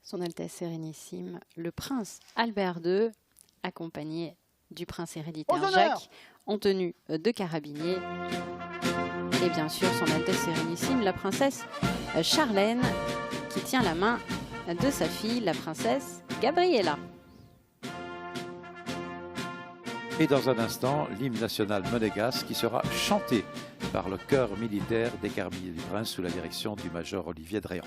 Son Altesse Sérénissime, le prince Albert II, accompagné du prince héréditaire Jacques, en tenue de carabinier. Et bien sûr, son Altesse Sérénissime, la princesse Charlène, qui tient la main de sa fille, la princesse Gabriella. Et dans un instant, l'hymne national monégasque qui sera chanté par le chœur militaire des Carabiniers du Prince sous la direction du major Olivier Dréan.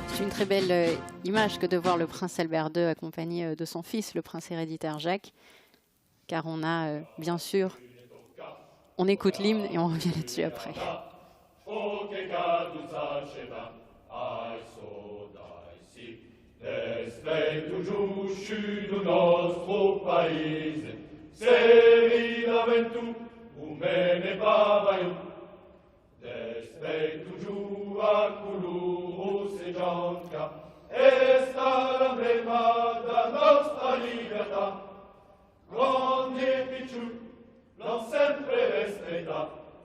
C'est une très belle image que de voir le prince Albert II accompagné de son fils, le prince héréditaire Jacques, car on a bien sûr, on écoute l'hymne et on revient là-dessus après.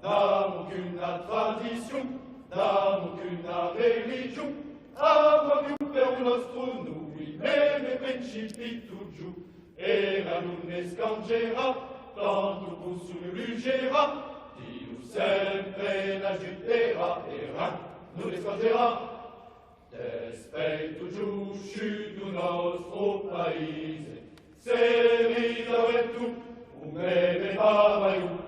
Damo che una tradizione, damo che una religione, amo più per il nostro noi, meme principi tu giù, e la lune scangerà, tanto consuluggerà, Dio sempre l'agiterà, e non le scangerà. Despetto giusci du nostro paese, se ridove tu, un meme babaiù,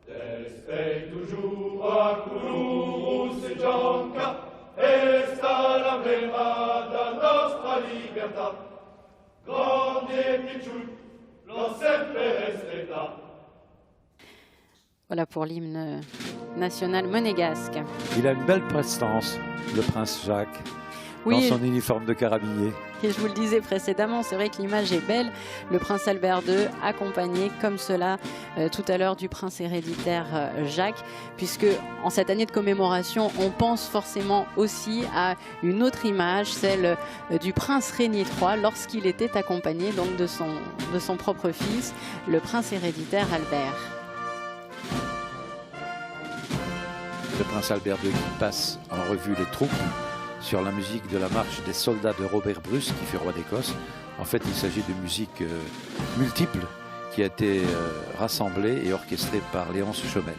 Despei toujours a Coulou se gionca, e sta la brema da nostra libertà. Grande e piccolo, l'ho sempre resterà. Voilà pour l'hymne national monégasque. Il a une belle prestance, le prince Jacques, oui, dans son uniforme de carabinier. Et je vous le disais précédemment, c'est vrai que l'image est belle. Le prince Albert II accompagné comme cela tout à l'heure du prince héréditaire Jacques, puisque en cette année de commémoration, on pense forcément aussi à une autre image, celle du prince Régnier III, lorsqu'il était accompagné donc de son propre fils, le prince héréditaire Albert. Le prince Albert II qui passe en revue les troupes sur la musique de la marche des soldats de Robert Bruce, qui fut roi d'Écosse. En fait, il s'agit de musique multiple qui a été rassemblée et orchestrée par Léonce Chomel.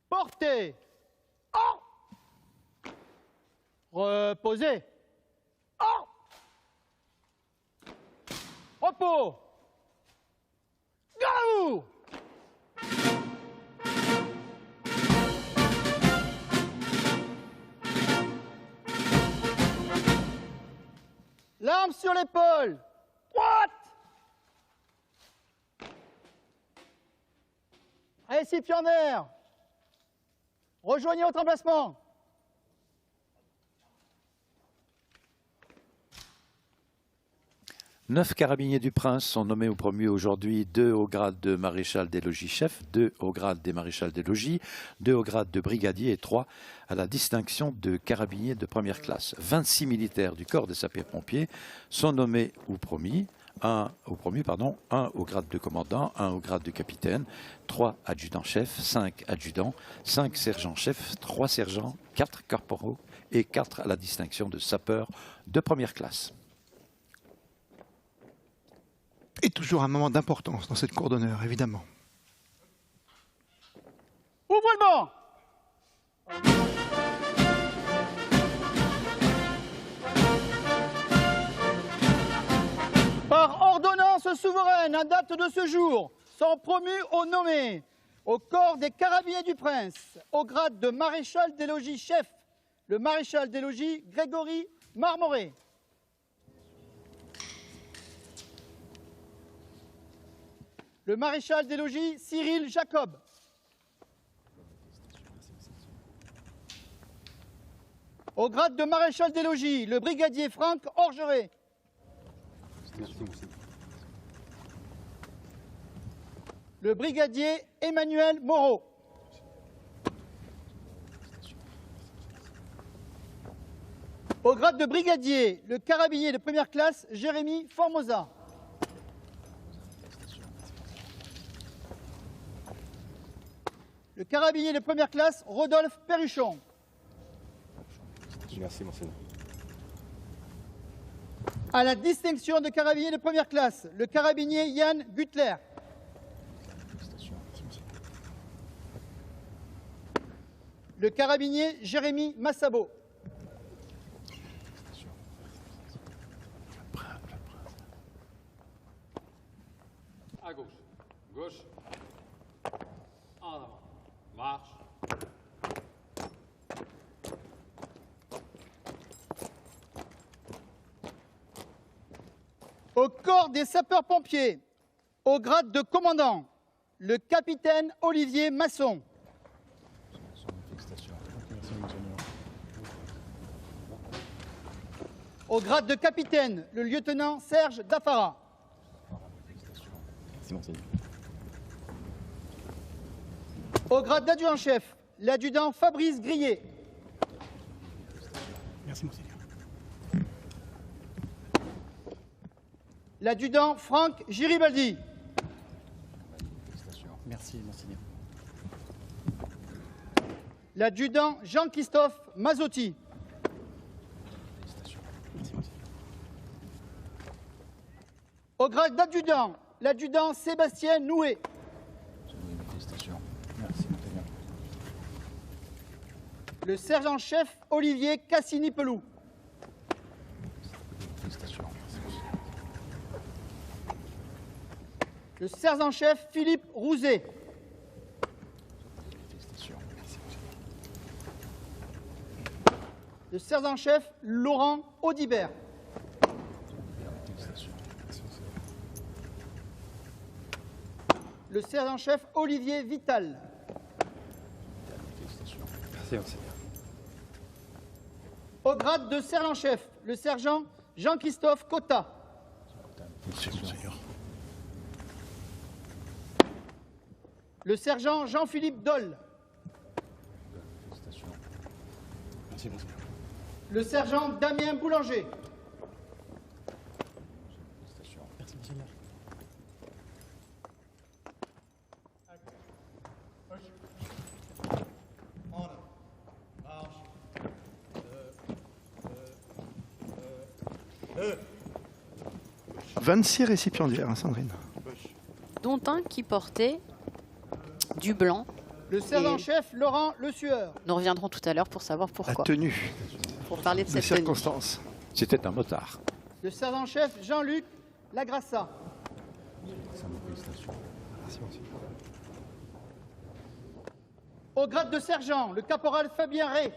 Portez. Oh. Reposez. Oh. Repos. Garde-vous. L'arme sur l'épaule. Droite. Récipiendaire. Rejoignez votre emplacement. Neuf carabiniers du prince sont nommés ou promus aujourd'hui, 2 au grade de maréchal des logis chef, 2 au grade des maréchals des logis, 2 au grade de brigadier et 3 à la distinction de carabiniers de première classe. 26 militaires du corps des sapeurs-pompiers sont nommés ou promis. Un au grade de commandant, 1 au grade de capitaine, 3 adjudants-chefs, 5 adjudants, 5 sergents-chefs, 3 sergents, 4 corporaux et 4 à la distinction de sapeurs de première classe. Et toujours un moment d'importance dans cette cour d'honneur, évidemment. Ouvrez le banc. Par ordonnance souveraine, à date de ce jour, sont promus ou nommés au corps des carabiniers du prince, au grade de maréchal des logis chef, le maréchal des logis Grégory Marmoret. Le maréchal des logis Cyril Jacob. Au grade de maréchal des logis, le brigadier Franck Orgeret. Le brigadier Emmanuel Moreau. Au grade de brigadier, le carabinier de première classe Jérémy Formosa. Le carabinier de première classe Rodolphe Perruchon. Merci, monseigneur. À la distinction de carabinier de première classe, le carabinier Yann Gutler. Le carabinier Jérémy Massabo. À gauche. Gauche. En avant. Marche. Au corps des sapeurs-pompiers, au grade de commandant, le capitaine Olivier Masson. Au grade de capitaine, le lieutenant Serge Daffara. Merci, monseigneur. Au grade d'adjudant-chef, l'adjudant Fabrice Grillet. Merci, monseigneur. L'adjudant Franck Giribaldi. Merci, monseigneur. L'adjudant Jean-Christophe Mazotti. Merci, monseigneur. Au grade d'adjudant, l'adjudant Sébastien Noué. Merci, monseigneur. Le sergent-chef Olivier Cassini-Pelou. Le sergent-chef Philippe Rouzet. Le sergent-chef Laurent Audibert. Le sergent-chef Olivier Vital. Merci, monseigneur. Au grade de sergent-chef, le sergent Jean-Christophe Cotta. Merci, monseigneur. Le sergent Jean-Philippe Doll. Merci, monseigneur. Le sergent Damien Boulanger. Merci, monseigneur. En avant. Marche. 26 récipiendaires, hein, Sandrine. Dont un qui portait du blanc. Le sergent-chef Laurent Le Sueur. Nous reviendrons tout à l'heure pour savoir La pourquoi. tenue, Pour parler de les cette tenue. circonstances. C'était un motard. Le sergent-chef Jean-Luc Lagrassa. Merci, monseigneur. Au grade de sergent, le caporal Fabien Ray.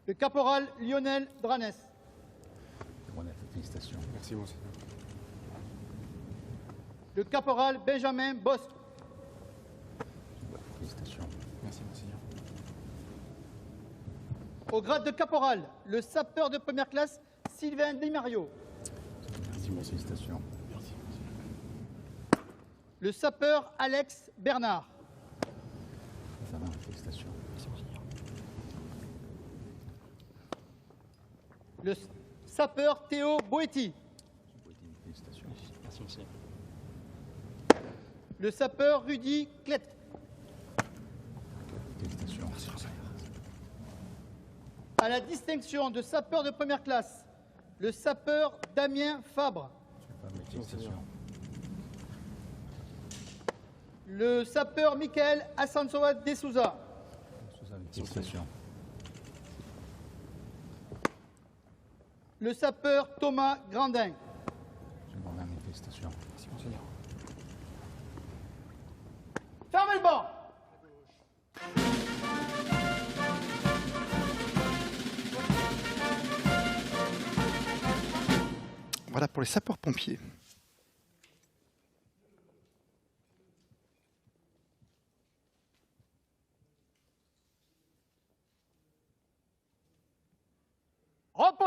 Le caporal Lionel Dranès. Merci, monseigneur. Le caporal Benjamin Bosque. Merci, monseigneur. Au grade de caporal, le sapeur de première classe Sylvain Dimario. Merci, monseigneur. Le sapeur Alex Bernard. Le sapeur Théo Boetti. Merci, monseigneur. Le sapeur Rudy Clet. À la distinction de sapeur de première classe, le sapeur Damien Fabre. Le sapeur Michael Assansoa de Souza. Le sapeur Thomas Grandin. Fermez le banc. Voilà pour les sapeurs-pompiers.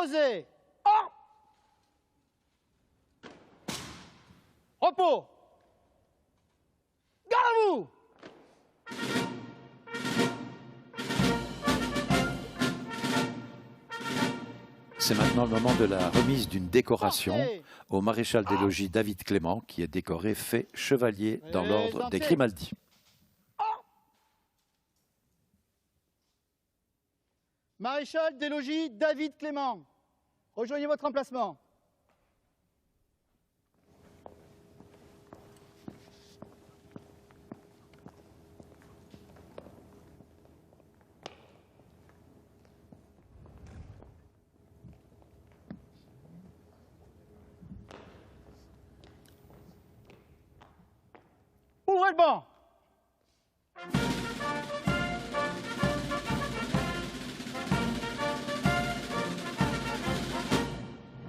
Disposez. Ordre. Repos. Garde à vous. C'est maintenant le moment de la remise d'une décoration Portez. au maréchal des logis David Clément, qui est décoré fait chevalier dans l'ordre des Grimaldi. Maréchal des logis David Clément. Rejoignez votre emplacement. Ouvrez le banc.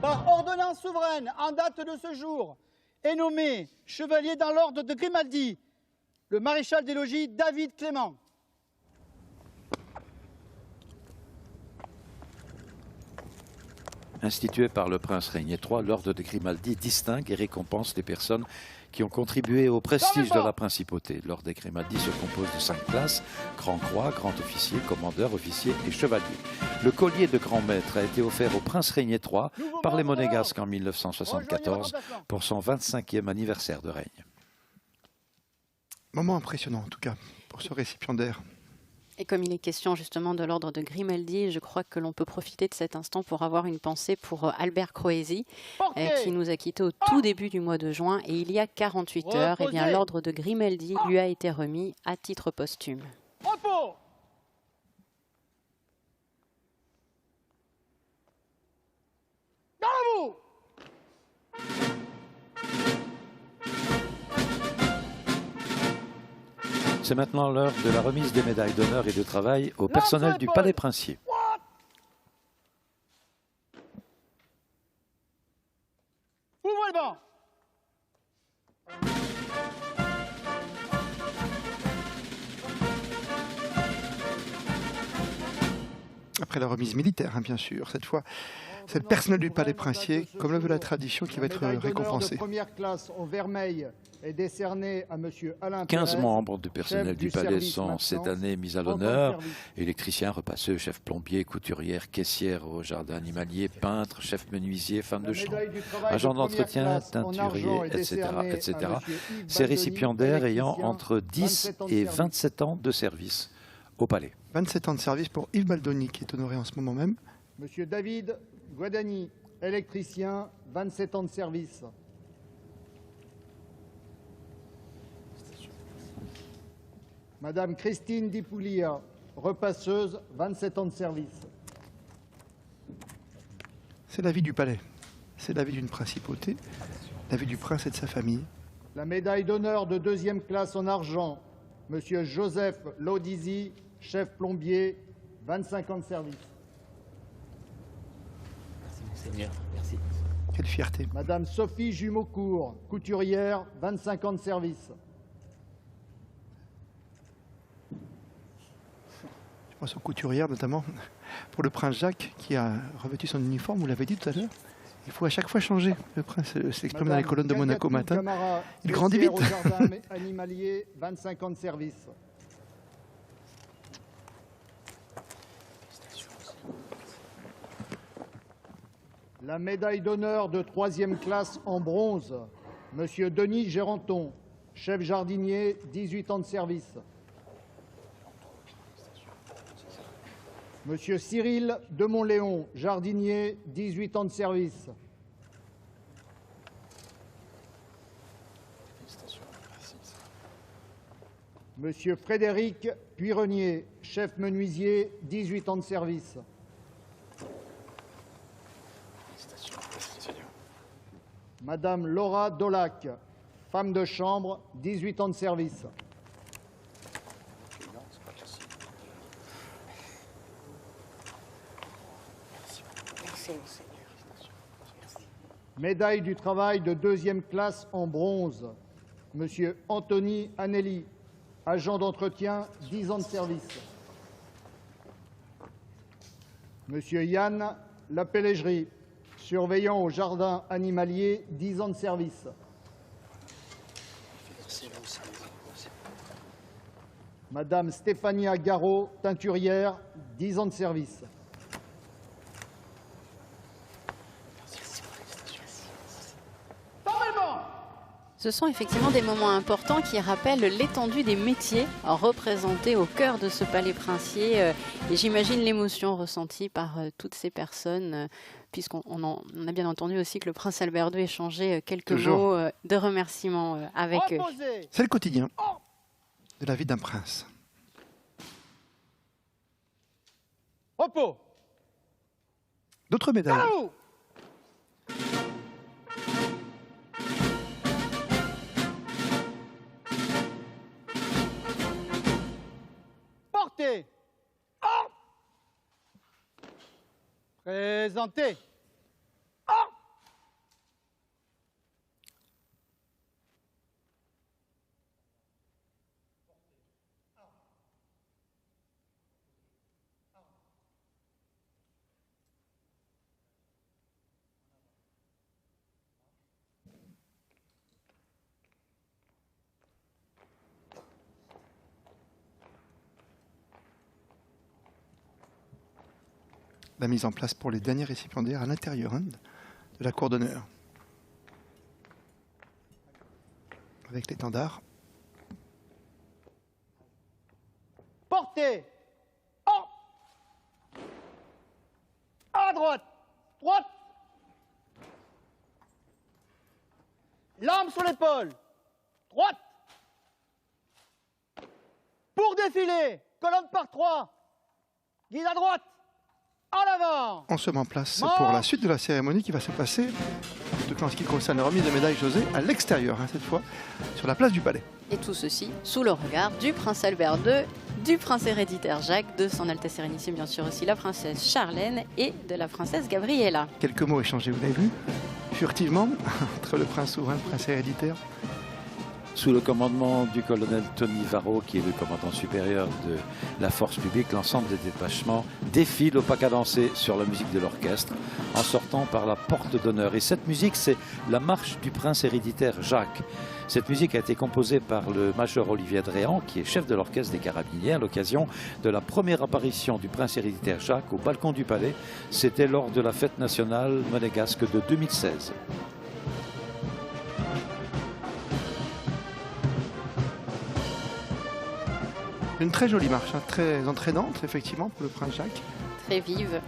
Par ordonnance souveraine, en date de ce jour, est nommé chevalier dans l'ordre de Grimaldi, le maréchal des logis David Clément. Institué par le prince Régnier III, l'ordre de Grimaldi distingue et récompense les personnes qui ont contribué au prestige de la principauté. L'ordre des Grimaldi se compose de 5 classes: grand croix, grand officier, commandeur, officier et chevalier. Le collier de grand maître a été offert au prince Régnier III par les Monégasques en 1974 pour son 25e anniversaire de règne. Moment impressionnant en tout cas pour ce récipiendaire. Et comme il est question justement de l'ordre de Grimaldi, je crois que l'on peut profiter de cet instant pour avoir une pensée pour Albert Croesi, qui nous a quittés au tout début du mois de juin. Et il y a 48 heures, eh bien, l'ordre de Grimaldi lui a été remis à titre posthume. Repos. Garde à vous. C'est maintenant l'heure de la remise des médailles d'honneur et de travail au personnel du Palais Princier. Ouvrez le banc. Après la remise militaire, hein, bien sûr, cette fois, c'est le personnel du Palais Princier, comme le veut la tradition, qui va être récompensé. De première classe en vermeil est décerné à monsieur Alain 15 Pérez, membres du personnel chef du du palais service sont maintenant, cette année mis à pendant le l'honneur. service. Électriciens, repasseurs, chef plombier, couturière, caissière au jardin animalier, peintre, chef menuisier, femme La de chambre, médaille du travail agent de première d'entretien, classe en argent teinturier, est etc. décernée à etc. monsieur Yves Ces Baldoni, récipiendaires ayant électricien, entre 10 27 ans de et service. 27 ans de service au palais. 27 ans de service pour Yves Baldoni, qui est honoré en ce moment même. Monsieur David Guadagni, électricien, 27 ans de service. Madame Christine Dipoulia, repasseuse, 27 ans de service. C'est la vie du palais, c'est la vie d'une principauté, la vie du prince et de sa famille. La médaille d'honneur de deuxième classe en argent, monsieur Joseph Lodizi, chef plombier, 25 ans de service. Seigneur, merci. Quelle fierté. Madame Sophie Jumeaucourt, couturière, 25 ans de service. Je pense aux couturières, notamment pour le prince Jacques, qui a revêtu son uniforme, vous l'avez dit tout à l'heure. Il faut à chaque fois changer. Le prince s'exprime dans les colonnes de Monaco matin. Camara, Il grandit vite. Au jardin animalier, 25 ans de service. La médaille d'honneur de troisième classe en bronze, monsieur Denis Géranton, chef jardinier, 18 ans de service. Monsieur Cyril Demontléon, jardinier, 18 ans de service. Monsieur Frédéric Puyrenier, chef menuisier, 18 ans de service. Madame Laura Dolac, femme de chambre, 18 ans de service. Médaille du travail de deuxième classe en bronze, monsieur Anthony Anelli, agent d'entretien, 10 ans de service. Monsieur Yann la Pélégerie, surveillant au jardin animalier, 10 ans de service. Madame Stéphania Garot, teinturière, 10 ans de service. Ce sont effectivement des moments importants qui rappellent l'étendue des métiers représentés au cœur de ce palais princier. Et j'imagine l'émotion ressentie par toutes ces personnes, puisqu'on a bien entendu aussi que le prince Albert II échangeait quelques mots de remerciement avec eux. C'est le quotidien de la vie d'un prince. Repos. D'autres médailles. Debout. Portez. Présentez. La mise en place pour les derniers récipiendaires à l'intérieur de la cour d'honneur. Avec l'étendard. Portez. À droite. Droite. L'arme sur l'épaule. Droite. Pour défiler. Colonne par 3. Guide à droite. En avant. On se met en place pour la suite de la cérémonie qui va se passer, en tout cas en ce qui concerne la remise de médailles José, à l'extérieur, cette fois, sur la place du Palais. Et tout ceci sous le regard du prince Albert II, du prince héréditaire Jacques, de son Altesse Sérénissime, bien sûr aussi la princesse Charlène et de la princesse Gabriella. Quelques mots échangés, vous l'avez vu, furtivement, entre le prince souverain et le prince héréditaire. Sous le commandement du colonel Tony Varro, qui est le commandant supérieur de la force publique, l'ensemble des détachements défilent au pas cadencé sur la musique de l'orchestre, en sortant par la porte d'honneur. Et cette musique, c'est la marche du prince héréditaire Jacques. Cette musique a été composée par le major Olivier Dréan, qui est chef de l'orchestre des Carabiniers, à l'occasion de la première apparition du prince héréditaire Jacques au balcon du palais. C'était lors de la fête nationale monégasque de 2016. Une très jolie marche, très entraînante, effectivement, pour le prince Jacques. Très vive.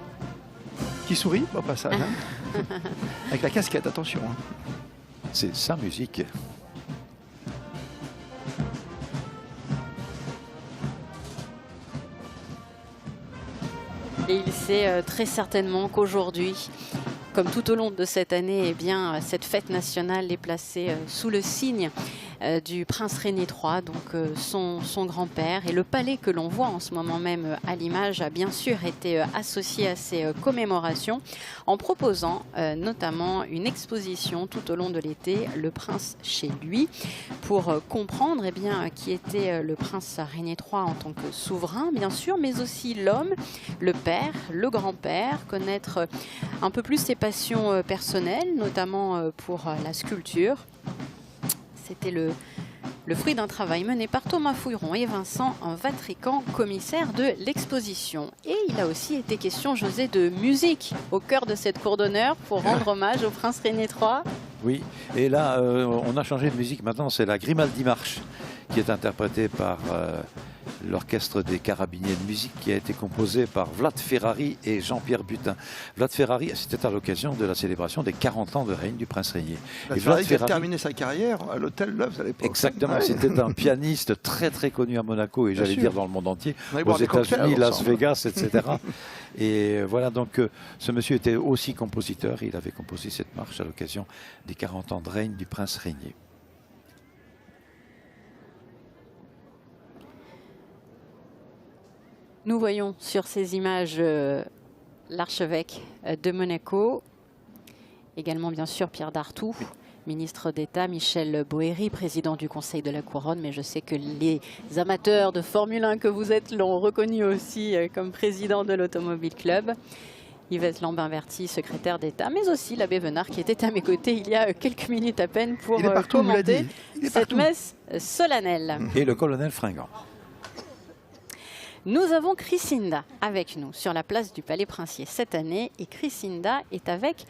Qui sourit au passage, avec la casquette, attention. C'est sa musique. Et il sait très certainement qu'aujourd'hui, comme tout au long de cette année, eh bien, cette fête nationale est placée sous le signe du prince René III, donc son grand-père. Et le palais que l'on voit en ce moment même à l'image a bien sûr été associé à ces commémorations en proposant notamment une exposition tout au long de l'été, le prince chez lui, pour comprendre eh bien, qui était le prince René III en tant que souverain, bien sûr, mais aussi l'homme, le père, le grand-père, connaître un peu plus ses passions personnelles, notamment pour la sculpture. C'était le fruit d'un travail mené par Thomas Fouilleron et Vincent Vatrican, commissaire de l'exposition. Et il a aussi été question, José, de musique au cœur de cette cour d'honneur pour rendre hommage au prince René III. Oui, et là, on a changé de musique maintenant, c'est la Grimaldi Marche qui est interprétée par l'orchestre des Carabiniers de musique qui a été composé par Vlad Ferrari et Jean-Pierre Butin. Vlad Ferrari, c'était à l'occasion de la célébration des 40 ans de règne du prince régnier. Vlad Ferrari a terminé sa carrière à l'hôtel Loews à l'époque. Exactement, ouais. C'était un pianiste très très connu à Monaco et j'allais dire dans le monde entier, aux États-Unis, Las Vegas, etc. Et voilà, donc ce monsieur était aussi compositeur, il avait composé cette marche à l'occasion des 40 ans de règne du prince régnier. Nous voyons sur ces images l'archevêque de Monaco, également bien sûr Pierre Dartout, ministre d'État, Michel Boéry, président du Conseil de la Couronne, mais je sais que les amateurs de Formule 1 que vous êtes l'ont reconnu aussi comme président de l'Automobile Club. Yvette Lambin-Verty, secrétaire d'État, mais aussi l'abbé Venard qui était à mes côtés il y a quelques minutes à peine pour Il est partout, on vous l'a commenter dit. Il est cette partout. messe solennelle. Et le colonel Fringant. Nous avons Chrysinda avec nous sur la place du Palais Princier cette année et Chrysinda est avec